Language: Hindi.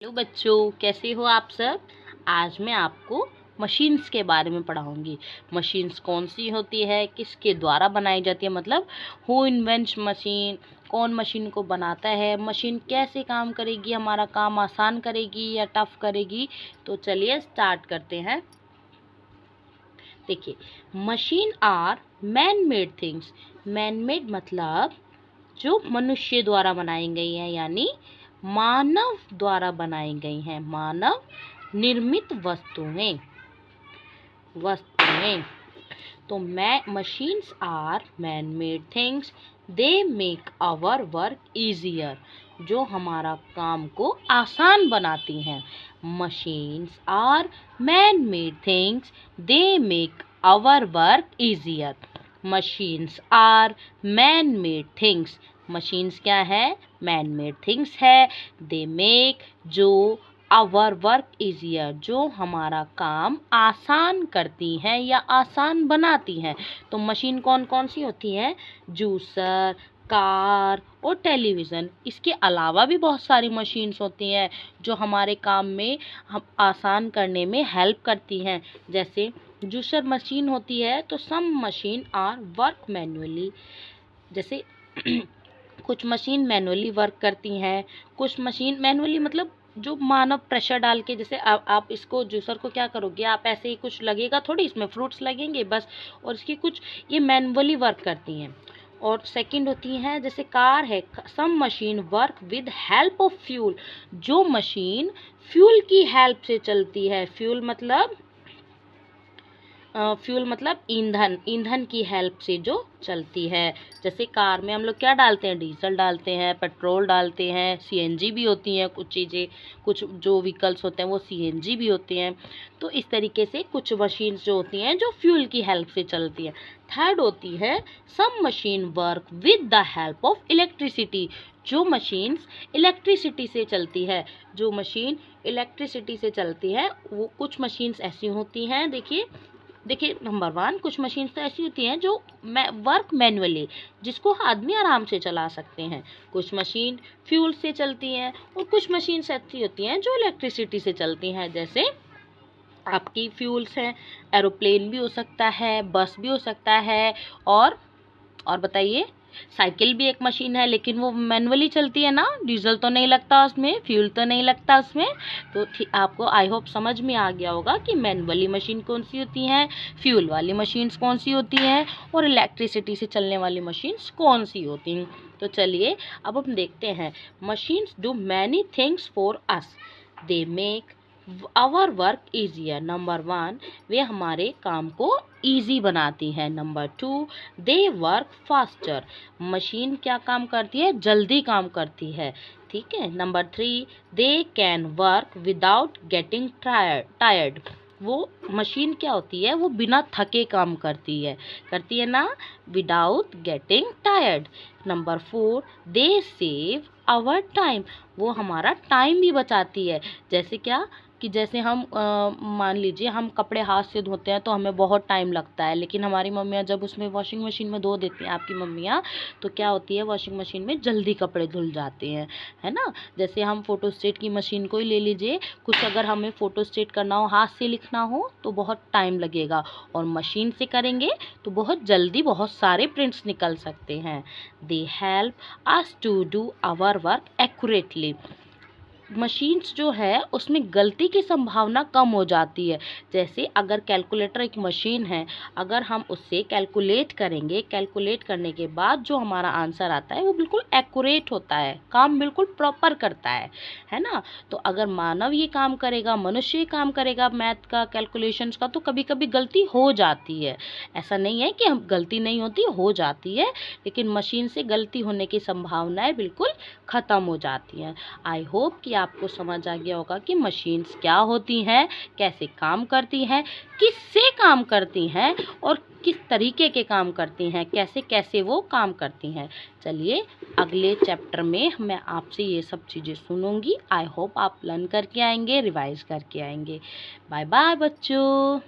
हेलो बच्चों, कैसे हो आप सब। आज मैं आपको मशीन्स के बारे में पढ़ाऊंगी। मशीन्स कौन सी होती है, किसके द्वारा बनाई जाती है, मतलब हु इन्वेंट्स मशीन, कौन मशीन को बनाता है, मशीन कैसे काम करेगी, हमारा काम आसान करेगी या टफ करेगी। तो चलिए स्टार्ट करते हैं। देखिए, machine are man made things. Man made मतलब जो मनुष्य द्वारा बनाई गई है, यानी मानव द्वारा बनाई गई हैं, मानव निर्मित वस्तुएं। तो machines are man made things, they make our work easier. जो हमारा काम को आसान बनाती हैं। Machines are man made things, they make our work easier. Machines are man made things. Machines क्या है? मैन मेड थिंग्स है। दे मेक, जो आवर वर्क इजियर, जो हमारा काम आसान करती हैं या आसान बनाती हैं। तो मशीन कौन कौन सी होती हैं? जूसर, कार और टेलीविज़न। इसके अलावा भी बहुत सारी मशीन्स होती हैं जो हमारे काम में हम आसान करने में हेल्प करती हैं। जैसे जूसर मशीन होती है तो some machine are work manually. जैसे कुछ मशीन मैनुअली वर्क करती हैं, कुछ मशीन मैनुअली मतलब जो मानव प्रेशर डाल के, जैसे आप इसको जूसर को क्या करोगे, आप ऐसे ही कुछ लगेगा थोड़ी, इसमें फ्रूट्स लगेंगे बस, और इसकी कुछ ये मैनुअली वर्क करती हैं। और सेकंड होती हैं, जैसे कार है, some machine work with help of fuel. जो मशीन फ्यूल की हेल्प से चलती है, फ्यूल मतलब ईंधन की हेल्प से जो चलती है। जैसे कार में हम लोग क्या डालते हैं? डीजल डालते हैं, पेट्रोल डालते हैं, सीएनजी भी होती हैं कुछ चीज़ें, कुछ जो व्हीकल्स होते हैं वो सीएनजी भी होते हैं। तो इस तरीके से कुछ मशीन्स जो होती हैं जो फ्यूल की हेल्प से चलती हैं। थर्ड होती है, some machine work with the help of electricity. जो मशीन्स इलेक्ट्रिसिटी से चलती है, जो मशीन इलेक्ट्रिसिटी से चलती है, वो कुछ मशीन्स ऐसी होती हैं। देखिए नंबर 1, कुछ मशीन्स तो ऐसी होती हैं जो वर्क मैनुअली, जिसको आदमी आराम से चला सकते हैं। कुछ मशीन फ्यूल से चलती हैं और कुछ मशीन्स ऐसी होती हैं जो इलेक्ट्रिसिटी से चलती हैं। जैसे आपकी फ्यूल्स हैं, एरोप्लेन भी हो सकता है, बस भी हो सकता है, और बताइए, साइकिल भी एक मशीन है, लेकिन वो मैनुअली चलती है ना, डीजल तो नहीं लगता उसमें, फ्यूल तो नहीं लगता उसमें। तो आपको आई होप समझ में आ गया होगा कि मैनुअली मशीन कौन सी होती हैं, फ्यूल वाली मशीन्स कौन सी होती हैं, और इलेक्ट्रिसिटी से चलने वाली मशीन्स कौन सी होती हैं। तो चलिए अब हम देखते हैं। Machines do many things for us, they make our work easier. Number 1, वे हमारे काम को ईजी बनाती है। Number 2, they work faster. Machine क्या काम करती है? जल्दी काम करती है, ठीक है। Number 3, they can work without getting tired. वो मशीन क्या होती है? वो बिना थके काम करती है ना, without getting tired. Number 4, they save our time. वो हमारा टाइम भी बचाती है। जैसे क्या कि जैसे हम मान लीजिए हम कपड़े हाथ से धोते हैं तो हमें बहुत टाइम लगता है, लेकिन हमारी मम्मियाँ जब उसमें वॉशिंग मशीन में धो देती हैं, आपकी मम्मियाँ, तो क्या होती है, वॉशिंग मशीन में जल्दी कपड़े धुल जाते हैं, है ना। जैसे हम फोटोस्टेट की मशीन को ही ले लीजिए, कुछ अगर हमें फोटोस्टेट करना हो, हाथ से लिखना हो तो बहुत टाइम लगेगा, और मशीन से करेंगे तो बहुत जल्दी बहुत सारे प्रिंट्स निकल सकते हैं। They help us to do our work accurately. Machines जो है उसमें गलती की संभावना कम हो जाती है। जैसे अगर कैलकुलेटर एक मशीन है, अगर हम उससे कैलकुलेट करेंगे, कैलकुलेट करने के बाद जो हमारा आंसर आता है वो बिल्कुल एक्यूरेट होता है, काम बिल्कुल प्रॉपर करता है ना। तो अगर मानव ये काम करेगा, मनुष्य ये काम करेगा मैथ का, कैलकुलेशंस का, तो कभी कभी गलती हो जाती है। ऐसा नहीं है कि हम गलती नहीं होती, हो जाती है, लेकिन मशीन से गलती होने की संभावनाएं बिल्कुल ख़त्म हो जाती हैं। आई होप कि आपको समझ आ गया होगा कि मशीन्स क्या होती हैं, कैसे काम करती हैं, किससे काम करती हैं, और किस तरीके के काम करती हैं, कैसे कैसे वो काम करती हैं। चलिए अगले चैप्टर में मैं आपसे ये सब चीज़ें सुनूंगी। आई होप आप लर्न करके आएंगे, रिवाइज करके आएंगे। बाय बाय बच्चों।